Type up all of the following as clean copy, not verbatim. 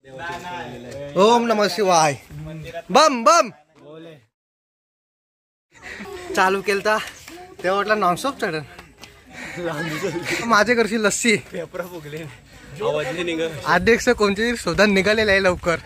ओम नमः शिवाय. बम बम चालू केलता तेव्हा वाटला नॉनस्टॉप चढण. माझे करशी लस्सी अध्यक्ष कोणती शोधात निघालेले आहे लवकर.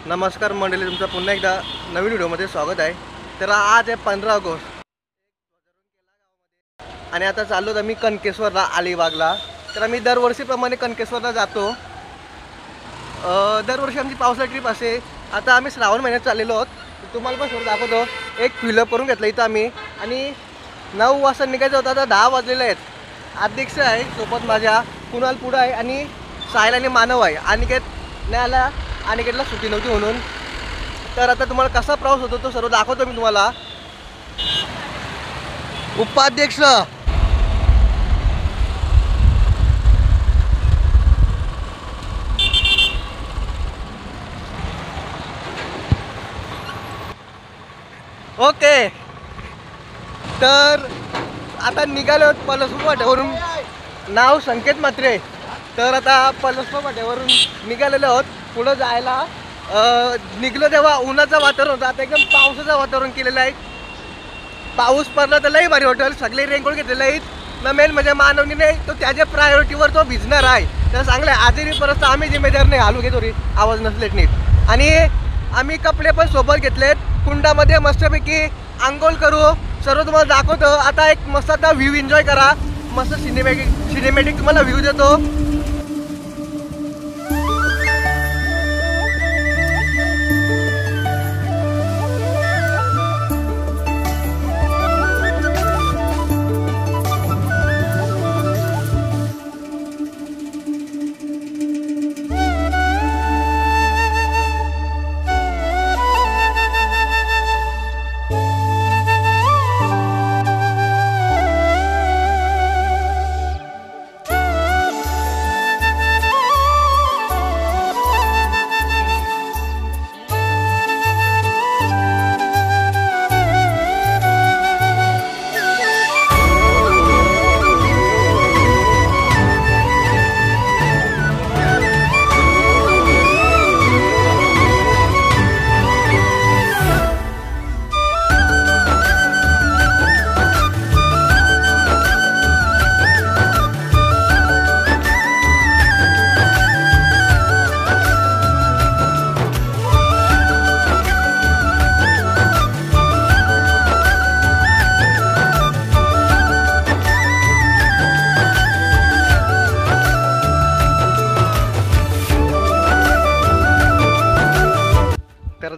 नमस्कार मंडळी, तुमचं पुन्हा एकदा नवीन व्हिडिओमध्ये स्वागत आहे. तर आज आहे 15 ऑगस्ट आणि आता चाललो आम्ही कणकेश्वरला, अलिबागला. तर आम्ही दरवर्षीप्रमाणे कणकेश्वरला जातो. दरवर्षी आमची पावसाळी ट्रिप असे. आता आम्ही श्रावण महिन्यात चाललेलो आहोत. तुम्हाला पण थोडं दाखवतो. एक फिलअप करून घेतलं इथं आम्ही आणि 9 वाजता निघायचं होतं. आता 10 वाजलेले आहेत. अध्यक्ष आहे सोबत माझ्या, कुणाल पुढं आहे आणि साहिल आणि मानव आहे. अनिकेत नाही आला, अनिकेतला सुट्टी नव्हती म्हणून. तर आता तुम्हाला कसा प्रवास होतो तो सर्व दाखवतो मी तुम्हाला. उपाध्यक्ष ओके. तर आता निघालो पलसपूर फाट्यावरून. नाव संकेत मात्रे. तर आता पलसपूर फाट्यावरून निघालेलो आहोत. पुढं जायला निघलो तेव्हा उन्हाचं वातावरण होतं. आता एकदम पावसाचं वातावरण केलेलं आहे. पाऊस पडला तर लई भारी वाटेल. सगळे रेनकोट घेतलेले आहेत. न मेन म्हणजे मानवनी नाही तो त्याच्या प्रायोरिटीवर तो भिजणार आहे. तर चांगलं आहे. आजही परत आम्ही जिम्मेदार नाही. हालू घेतो रे आवाज नसलेत नीट. आणि आम्ही कपडे पण सोबत घेतलेत. कुंडामध्ये मस्तपैकी आंघोळ करू. सर्व तुम्हाला दाखवतो. आता एक मस्त आता व्ह्यू एन्जॉय करा. मस्त सिनेमॅटिक तुम्हाला व्ह्यू देतो.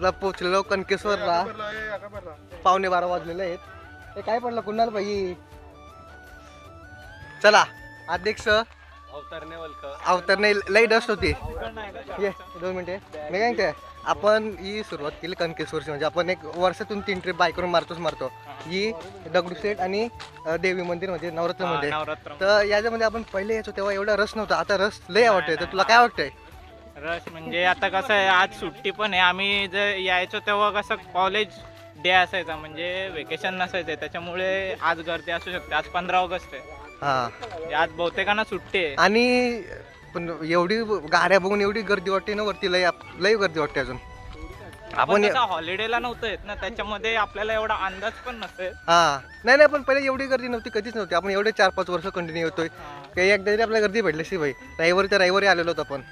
तर पोचलेलो कणकेश्वरला. 11:15 वाजलेले आहेत. ते काय पडलं कुणाल भाई. चला अध्यक्ष अवतरणे लई डस्ट होती. ये 2 मिनिटे. मी काय म्हणते, आपण ही सुरुवात केली कणकेश्वरची. म्हणजे आपण एक वर्षातून 3 ट्रिप बाईकवरून मारतो. ही दगडूशेठ आणि देवी मंदिर म्हणजे नवरात्रमध्ये. तर याच्यामध्ये आपण पहिले यायचो तेव्हा एवढा रस नव्हता. आता रस लई आवडतंय. तर तुला काय वाटतंय? रस म्हणजे आता कसं आहे, आज सुट्टी पण आहे. आम्ही जर यायचो तेव्हा कसं कॉलेज डे असायचा, म्हणजे वेकेशन नसायचं. त्याच्यामुळे आज गर्दी असू शकते. आज 15 ऑगस्ट आहे. हा, आज बहुतेकांना सुट्टी आहे. आणि पण एवढी गाड्या बघून एवढी गर्दी वाटते ना वरती. लई गर्दी वाटते अजून. आपण हॉलिडेला नव्हतं येत ना, त्याच्यामध्ये आपल्याला एवढा अंदाज पण नसेल. हा, नाही पण पहिले एवढी गर्दी नव्हती, कधीच नव्हती. आपण एवढे 4-5 वर्ष कंटिन्यू होतोय. काही एकदा तरी आपल्याला गर्दी भेटली शी भाई. रविवारी आलेलो होतो आपण.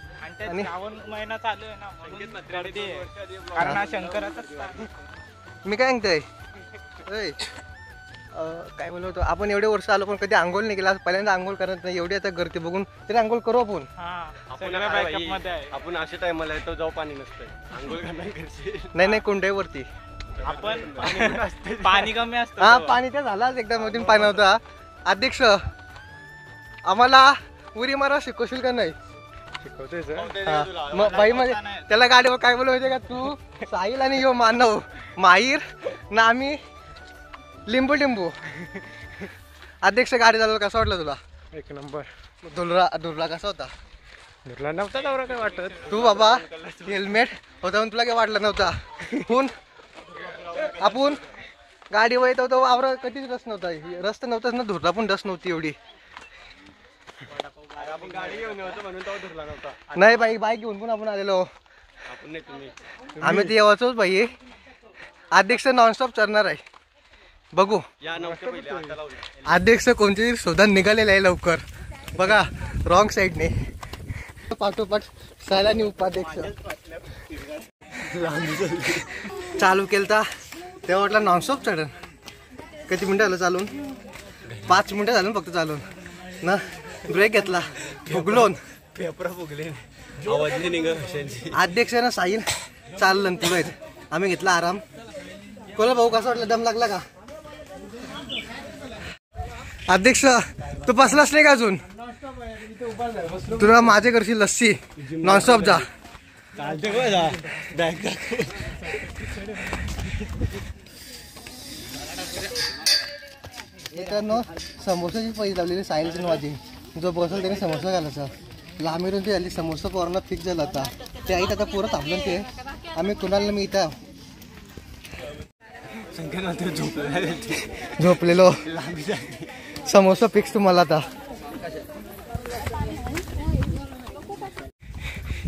आणि श्रावण महिना चालू आहे ना, म्हणून गर्दी आहे. कारण हा शंकराचा. मी काय सांगतोय, काय बोललो होतो आपण, एवढे वर्ष आलो पण कधी आंघोळ नाही केला. पहिल्यांदा आंघोळ करत नाही. एवढी आता गर्दी बघून तरी आंघोळ करू आपण. आपण अशा टायमाला येतो जेव्हा पाणी नसतं आंघोळ करणार. नाही कुंड्यावरती आपण पाणी कमी असतं. हा, पाणी ते झालाच एकदम मधून पाणी होता. अध्यक्ष आम्हाला उरी मारा शिकवशील का नाही? शिकवतोय मग बाई. म्हणजे त्याला गाडीवर काय बोलू माहितीये का, तू साहिल आणि यो मानव माहीर ना आम्ही लिंबू लिंबू. अध्यक्ष गाडी चालवलं कसा वाटलं तुला? एक नंबर. दुरला कसा होता? धरला नव्हता तेवढा काय वाटत. तू बाबा हेल्मेट होता म्हणून तुला काय वाटलं नव्हता. आपण गाडी वळत होतो वावर कधीच रस नव्हता. रस्ता नव्हताच ना, धुरला पण रस नव्हती एवढी. आपण गाडी घेऊन होतो म्हणून तो धरला नव्हता. नाही बाई, बाईक घेऊन पण आपण आलेलो. आपण नाही तुम्ही. आम्ही ते येवाचोच बाई. अध्यक्ष नॉनस्टॉप चढणार आहे, बघू. या नव्हते पहिले आता लावले. अध्यक्ष कोणती शोधा निघालेला आहे लवकर. बघा रॉंग साईडने पाठोपाठ सैलानी उपाध्यक्ष चालू केलता तेव्हा वाटलं नॉनस्टॉप चढन. किती मिनटं झालं चालून? 5 मिनटं झालं फक्त चालून ना. ब्रेक घेतला, फुगलोन पेपर फुगले, आवाज नाही निघत. अध्यक्षानं साईन चाललं पुढे. आम्ही घेतला आराम. कोला भाऊ कसा वाटलं? दम लागला का? अध्यक्ष तू बसलास नाही का अजून? तुला माझे करशील लस्सी नॉनस्टॉप जा. मित्रांनो समोसाची पैसे लावलेली साहिलची माझी. जो बसल त्याने समोसा घालायचा. लांबीरून ती झाली समोसा पोरांना फिक्स झाला होता. ते आई आता पोरं थांबलं ते. आम्ही कुणाला मी इथं झोपलेलो. समोसा फिक्स तुम्हाला आता.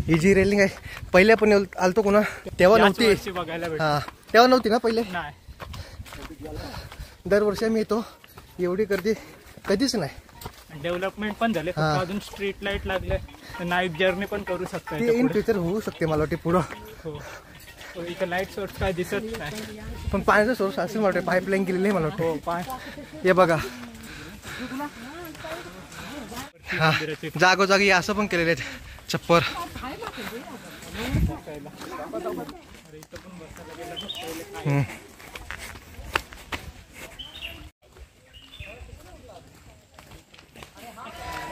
ही जी रेलिंग आहे पहिले पण आलतो कोणा तेव्हा नव्हती. हा तेव्हा नव्हती ना पहिले. दरवर्षी आम्ही येतो. एवढी गर्दी कधीच नाही. डेव्हलपमेंट पण झाले, अजून स्ट्रीट लाईट लागले, नाईट जर्नी पण करू शकता. इन फ्युचर होऊ शकते मला वाटते पुढं. इथं लाईट सोर्स काय दिसत नाही, पण पाण्याचा सोर्स असेल मला वाटते. पाईपलाईन केलेली आहे मला वाटते. हे बघा हा जागोजागी असं पण केलेले आहेत छप्पर.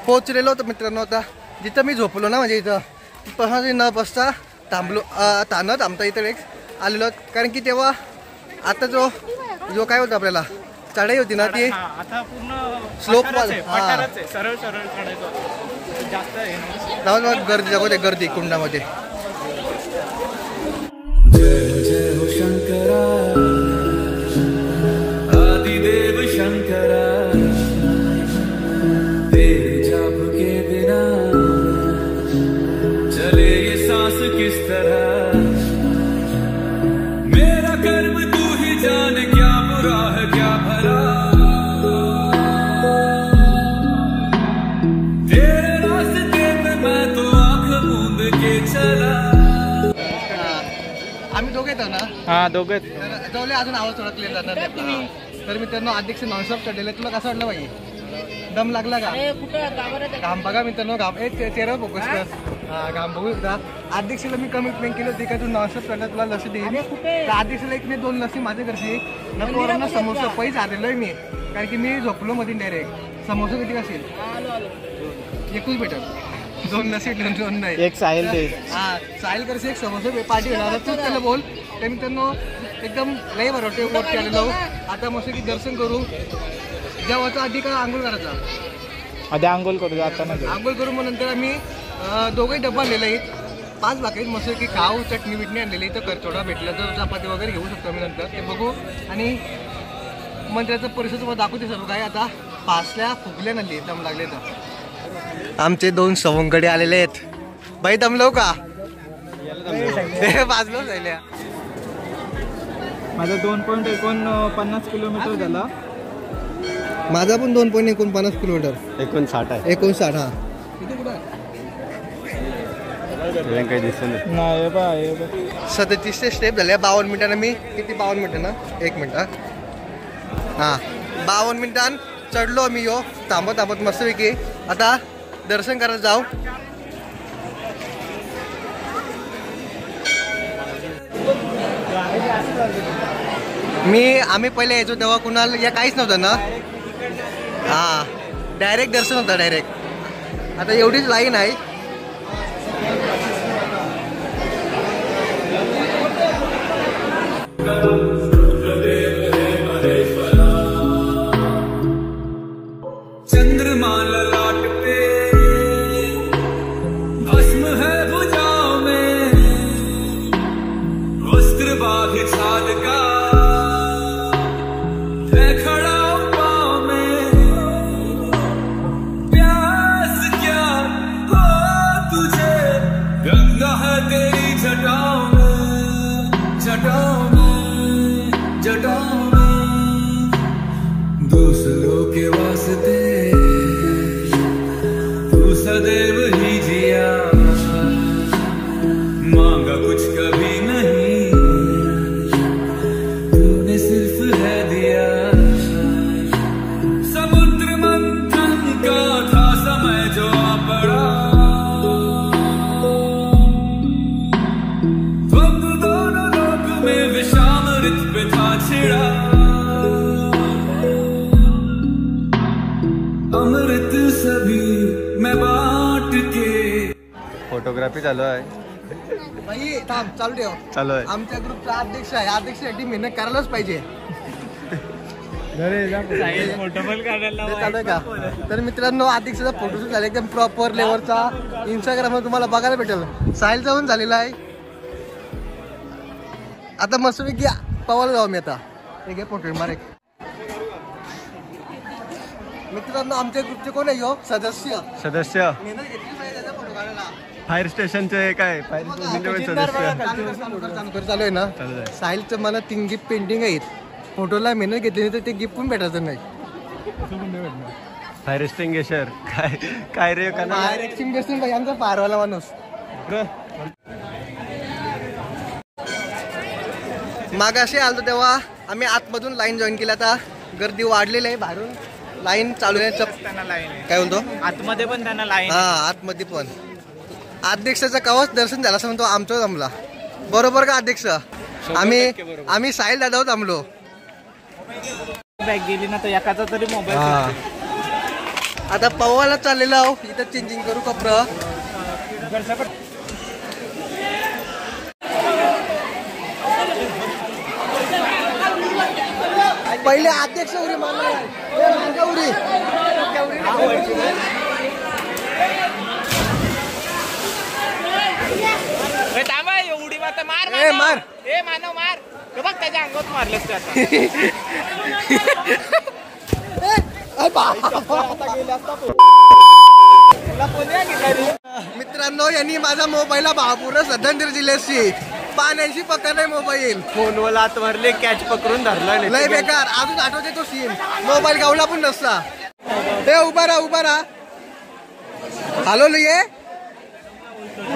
पोहोचलेलो होतो मित्रांनो. आता जिथं मी झोपलो ना, म्हणजे इथं तिथं न बसता थांबलो. न थांबता इथं एक आलेलो. कारण की तेव्हा आता जो काय होतं आपल्याला चढाई होती ना ती स्लोप सरळ सरळ चढायचं जास्त गर्दी दाखवते. गर्दी कुंडामध्ये. जय जय हो शंकरा आदिदेव शंकरा तेरे जाप के बिना चले ये सांस किस तरह मेरा कर्म तू ही जाने क्या बुरा है क्या भला तेरे रास्ते पे मैं तो आंख मूंद के चला. आम्ही दोघे येतो ना. हा दोघे जवळ अजून आवाज थोडा क्लिअर जाणार नाही. तर मित्रांनो अध्यक्ष नॉनस्टॉप चढलेला. तुला कसं वाटलं बाई? दम लागला का? घाम बघा मित्रांनो. घाम चेहऱ्यावर फोकस कर. घाम बघू एकदा. अध्यक्षाला मी कमिटमेंट केली होती का तू नॉनस्टॉप चढला तुला लसी देईन. तर अध्यक्षाला 1 नाही 2 लसी माझ्या घरची ना. पोरांना समोसा पैसे आलेलो आहे मी. कारण की मी झोपलो मध्ये डायरेक्ट. समोसा किती असेल? 1च भेटत. 2 लसी 2 नाही. एक साहिल दे. हा साहिल करसे एक समोसा पार्टी होणार. तूच त्याला बोल. ते मित्रांनो एकदम लई बरं वाटते. वरती आलेलो. आता मस्त की दर्शन करू. जेवायचा आधी का आंघोळ करायचा? आधी आंघोळ करू. आता नाही आंघोळ करू. मग नंतर आम्ही दोघंही डब्बा आणलेला आहेत. 5 भाकरीत मस्त की खाऊ. चटणी बिटणी आणलेली तर करचोडा भेटला तर चपाती वगैरे घेऊ शकतो आम्ही नंतर. ते बघू. आणि मंदिराचा परिसर तुम्हाला दाखवते सर्व काय. आता पासल्या फुगल्या नाही दम लागले तर. आमचे 2 सवंगडे आलेले आहेत. बाई दमलो का? वाजलो जायला. माझा 2.49 किलोमीटर झाला. माझा पण 2.49 किलोमीटर. 59 आहे. 59. हा काही दिसत नाही. 37 स्टेप झाले. 52 मिनिटांना मी किती 52 मिनिटं ना 1 मिनिट. हा 52 मिनिटां चढलो आम्ही. थांबत थांबत मस्तपैकी. आता दर्शन करायला जाऊ. आम्ही पहिले यायचो तेव्हा कुणाला या काहीच नव्हतं ना. हा डायरेक्ट दर्शन होतं डायरेक्ट. आता एवढीच लाईन आहे. देव रे महेश्वरा के वास्ते तू सदैव ही जिया, मांगा कुछ कभी नहीं, तूने सिर्फ है दिया। समुद्र मंथन का था समय जो आ पड़ा, द्वंद्व दोनों लोक में विषामृत पे था छिड़ा, अमृत सभी मैं बांट के। फोटोग्राफी चालू आहे. भाई थांब, चालू ठेव. चालू आहे. आमच्या ग्रुपचा अध्यक्ष आहे, अध्यक्षासाठी मेहनत करायलाच पाहिजे. फोटो पण काढायला ते चालू आहे का? तर मित्रांनो, अध्यक्षाचा फोटोशूट झाला एकदम प्रॉपर लेवलचा. इंस्टाग्रामवर तुम्हाला बघायला भेटेल. साहिलचा पण झालेला आहे. आता मस्तपैकी पवायला जाऊ मी आता. एक आहे फोटो मार एक. मित्रांनो, आमच्या ग्रुपचे कोण आहे ह्यो सदस्य? मेहनत घेतली पाहिजे त्याचा फोटो काढायला. फायर स्टेशनचे काय फायर स्टेशनचे सदस्य चालू आहे ना. साहिलचं मला 3 गिफ्ट पेंटिंग आहेत. फोटोला मेहनत घेतली नाही तर ते गिफ्ट पण भेटायचं नाही. फायर एक्सटिंग्विशर काय रे का फायर एक्सटिंग्विशर भाई आमचा फायरवाला माणूस. मागाशी आलतो तेव्हा आम्ही आतमधून लाईन जॉईन केली. आता गर्दी वाढलेली आहे, बाहेरून लाईन चालू आहे. त्यांना लाईन आहे काय बोलतो? आतमध्ये पण त्यांना लाईन. हा, आतमध्ये पण. अध्यक्षाचं कवाच दर्शन झालं असं म्हणतो आमचं जमला. बरोबर का अध्यक्ष? आम्ही साहिल दादावर थांबलो. बॅग गेली ना तर एकाचा तरी मोबाईल. आता पवायला चाललेलो आहो. इथं चेंजिंग करू कपडं. पहिले अध्यक्ष उरी मानला उरी. थांबा, उडी मारता मार. ए मार, ए मानव मार. बघ त्याच्या अंगात मारलंस ते आता. मित्रांनो, यांनी माझा मोबाईल पूर्ण श्रद्धांजली दिल्याशी. पाण्याची पकड नाही मोबाईल. फोनवर लात मारले, कॅच पकडून धरला. लय बेकार. अजून आठवते तो सीन. मोबाईल गावला पण नसता. ते उभा राहा, उभा राहा. हॅलो ये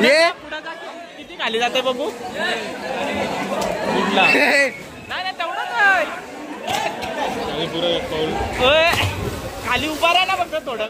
ये. किती खाली जाते बघू. नाही तेवढंच आहे. खाली उभा राहा ना फक्त थोडं.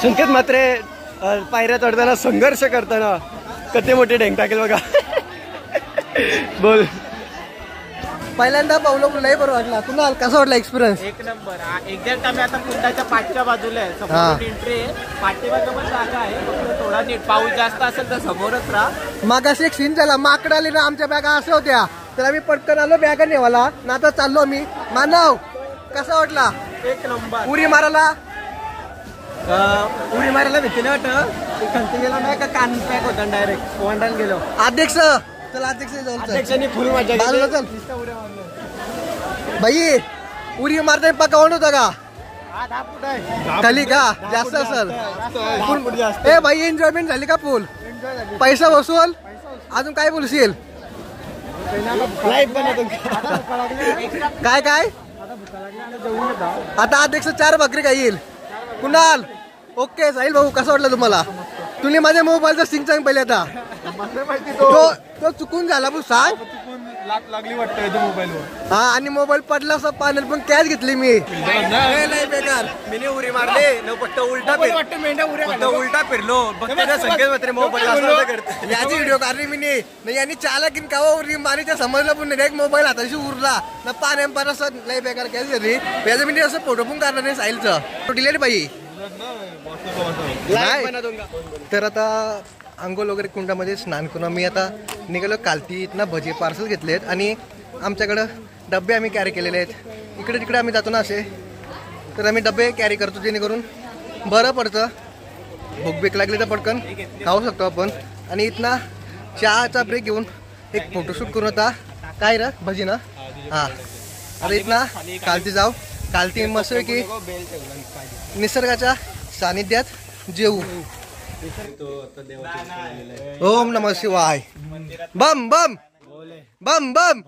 संकेत मात्रे पायऱ्या चढताना संघर्ष करताना कधी मोठे ढेंग टाकेल बघा. बोल. पहिल्यांदा पावलो लय बरं वाटला. कुणाल कसा वाटला एक्सपिरियन्स? एक नंबर. एक्झॅक्ट आम्ही आता कुंडाच्या पाठच्या बाजूला आहे. हा. समोर एंट्री आहे, पाठीमागे पण जागा आहे. फक्त थोडा नीट पाऊस जास्त असेल तर समोरच राहा. मागाशी एक सीन झाला, माकड आली ना आमच्या बॅगा असं होत्या, तर आम्ही पटकन आलो बॅगा नेवाला ना. आता चाललो आम्ही. मानव कसा वाटला? एक नंबर. उरी मारायला उडी मारायला भीती नाही वाटत. खालती गेलो नाही का कान पॅक होता डायरेक्ट वंडान गेलो. अध्यक्ष चल, अध्यक्ष जाऊन चल. अध्यक्षांनी फुल मजा बाजूला चल. बाई उरी मारता पक्का होत होता का? खाली का जास्त असेल? ए बाई एन्जॉयमेंट झाली का? फुल पैसा वसूल. अजून काय बोलशील? काय काय आता अध्यक्ष 4 भाकरी काय येईल? कुणाल ओके. साहिल भाऊ कसं वाटलं तुम्हाला? तुम्ही माझ्या मोबाईलचा सिंग सांग पहिले. आता तो चुकून झाला पण सांग. लागली वाटतं मोबाईलवर. हा आणि मोबाईल पडला असं पाण्यात पण कॅच घेतली मी. नाही बेकार मी उरी मारले न पट्ट उलटा उलटा फिरलो. संकेत मोबाईल याची व्हिडिओ काढली मी नाही. यांनी चालकीन का उरी मारीच्या समजलं पण नाही. मोबाईल हाताशी उरला ना पाण्या पण असं लय बेकार कॅच घेतली. त्याचं मी असं फोटो पण काढला नाही साहिलचं. तो डिलेट बाई. तर आता अंघोळ वगैरे कुंडामध्ये स्नान करून मी आता निघालो. कालती इथनं भजी पार्सल घेतलेत आणि आमच्याकडं डबे आम्ही कॅरी केलेले आहेत. इकडे तिकडे आम्ही जातो ना असे, तर आम्ही डबे कॅरी करतो जेणेकरून बरं पडतं. भूक बीक लागली तर पटकन खाऊ शकतो आपण. आणि इथनं चहाचा ब्रेक घेऊन एक फोटोशूट करून होता. काय रे भजी ना? हां आता इथनं कालती जाऊ. कालती मस्त की निसर्गाच्या सानिध्यात जेवू. ओम नमः शिवाय. बम बम बम बम.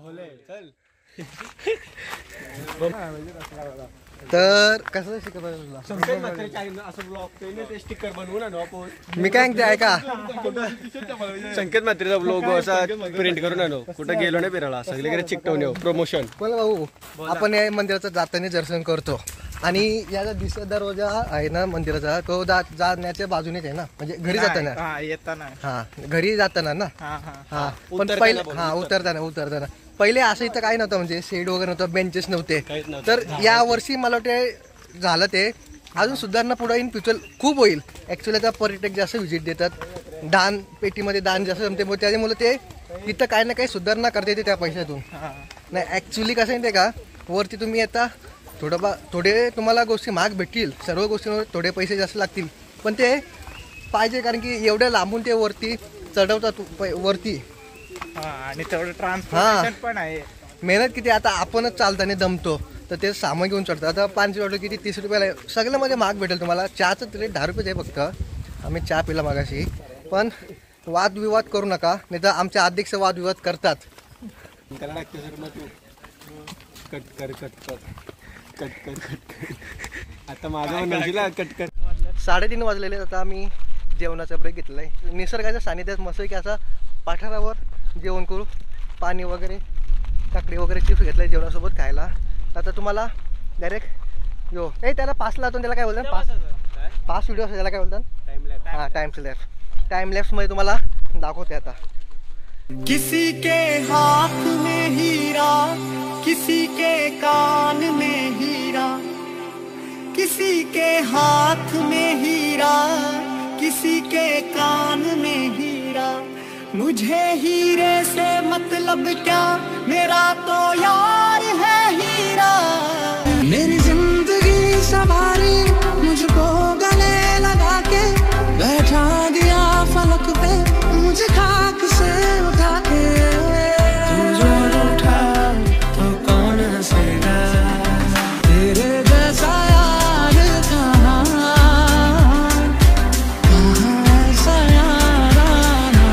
तर कसं शिकवलं मी काय सांगते ऐका. संकेत मात्रेचा ब्लॉग असा प्रिंट करून आणू. कुठं गेलो नाही फिरायला, सगळीकडे चिकटवून येऊ. प्रमोशन. बोला भाऊ. आपण या मंदिराचं जाताना दर्शन करतो आणि याचा दरवाजा आहे ना मंदिराचा, तो जाण्याच्या बाजूनेच आहे ना, म्हणजे घरी जाताना. येताना हा घरी जाताना ना. हा पण पहिले हा उतरताना पहिले असं इथं काय नव्हतं, म्हणजे शेड वगैरे नव्हतं, बेंचेस नव्हते. तर या वर्षी मला वाटते झालं ते. अजून सुधारणा पुढे इन फ्युचर खूप होईल. ऍक्च्युली आता पर्यटक जास्त व्हिजिट देतात. दान पेटीमध्ये दान जास्त जमते, त्याच्यामुळे ते इथं काही ना काही सुधारणा करता येते त्या पैशातून. नाही ऍक्च्युली कसं आहे ते का, वरती तुम्ही आता थोडे तुम्हाला गोष्टी महाग भेटतील, सर्व गोष्टींवर थोडे पैसे जास्त लागतील, पण ते पाहिजे. कारण की एवढ्या लांबून ते वरती चढवतात वरती. आणि तेवढं ट्रान्सपोर्टेशन पण आहे. मेहनत किती. आता आपणच चालताना दमतो, तर ते सामान घेऊन चढतो. आता 5 ऑर्डर किती 30 रुपयाला आहे. सगळं मध्ये महाग भेटेल तुम्हाला. चहाचं रेट 10 रुपये आहे फक्त. आम्ही चहा पिला मागाशी. पण वादविवाद करू नका, नाही तर आमचे अध्यक्ष वादविवाद करतात. आता माझं कट. 3:30 वाजलेले. आता आम्ही जेवणाचा ब्रेक घेतलाय. निसर्गाच्या सानिध्यात मस्त की असा पाठारावर जेवण करू. पाणी वगैरे काकडी वगैरे चिप्स घेतलाय जेवणासोबत खायला. आता तुम्हाला डायरेक्ट यो त्याला पास लावतो. त्याला काय बोलतात? पास व्हिडिओ त्याला काय बोलतात? हां टाइम लॅप्स मध्ये तुम्हाला दाखवते आता. किसी के हाथ में हीरा, किसी के कान में हीरा, किसी के हाथ में हीरा, किसी के कान में हीरा. मुझे हीरे से मतलब क्या, मेरा तो यार है हीरा. मेरी जिंदगी संभाली मुझको गले लगा के, बैठा दिया फलक पे मुझे खाक से उठा के. तू जो उठा तो कौन हंसेगा, तेरे जैसा यार कहाँ ऐसा यार आना.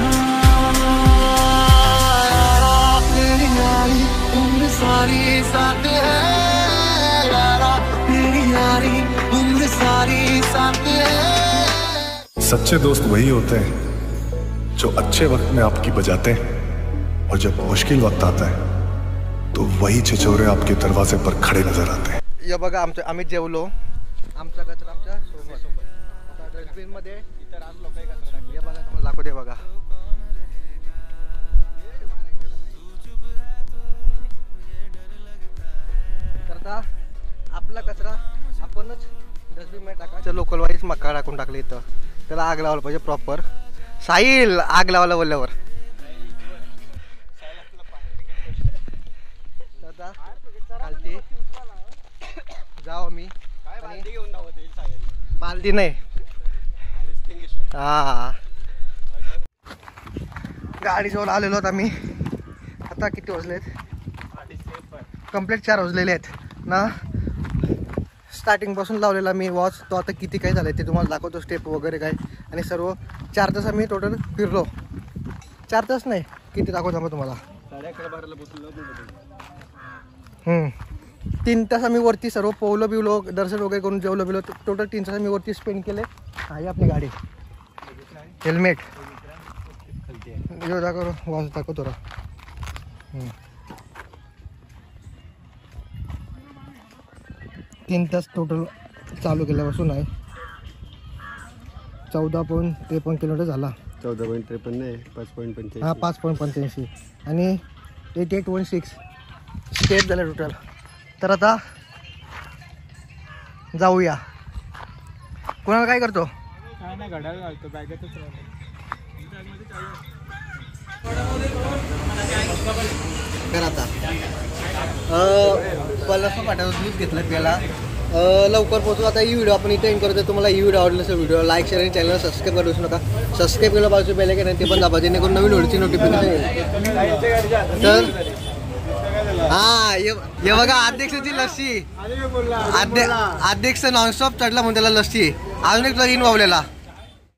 तेरी यारी उम्र सारी साथ है यारा, तेरी यारी उम्र सारी साथ है. सच्चे दोस्त वही होते हैं जो अच्छे वक्त में आपकी बजाते हैं, और जब मुश्किल वक्त आता है तो वही छिछोरे आपके दरवाजे पर खड़े नजर आते हैं. या बघा आम्ही जेवलो. आमचा कचरा आमच्या डस्टबिन मध्ये. या बघा तुम्हाला दाखवते बघा. आधीच मका टाकून टाकली इथं. त्याला आग लावायला पाहिजे प्रॉपर. साहिल आग लावायला बोलल्यावर आता खालती जाऊ मी. बालदी नाही हा गाडीजवळ आलेलो आहोत आम्ही. आता किती वाजलेत? कंप्लीट 4 वाजलेले आहेत ना. स्टार्टिंग पासून लावलेला मी वॉच. तो आता किती काय झालंय ते तुम्हाला दाखवतो, स्टेप वगैरे काय. आणि सर्व 4 तास आम्ही टोटल फिरलो. 4 तास नाही, किती दाखवतो मग तुम्हाला. 3 तास आम्ही वरती सर्व पोहलो बिवलो, दर्शन वगैरे करून जेवलो बिवलो. टोटल 3 तास आम्ही वरती स्पेंड केले. आहे आपली गाडी, हेल्मेट दाखव, वॉच दाखवतो रा. 3 तास टोटल चालू केल्यापासून आहे. 14.53 किलोमीटर झाला. 14.53 नाही 5.85. हा 5.85 आणि 88.16 स्टेप झाले टोटल. तर आता जाऊया. कोणाला काय करतो? काय नाही, घड्याळ घालतो बॅगेतच राहतो. कर आता पलसपा फाट्यावर दूध घेतलं प्याला. लवकर पोहोचू. आता ही व्हिडिओ आपण इथे एंड करतो. तुम्हाला ही व्हिडिओ आवडली असेल व्हिडिओ लाईक शेअर आणि चॅनलला सबस्क्राईब करू विसरू नका. सबस्क्राईब केलं बाजू बेल आयकॉन ते पण दाबा, जेणेकरून नवीन व्हिडिओची नोटिफिकेशन येईल. तर हा हे बघा अध्यक्षाची लस्सी. अध्यक्ष नॉनस्टॉप चढला म्हणून त्याला लस्सी. अजून एक इन्व्हॉल्वलेला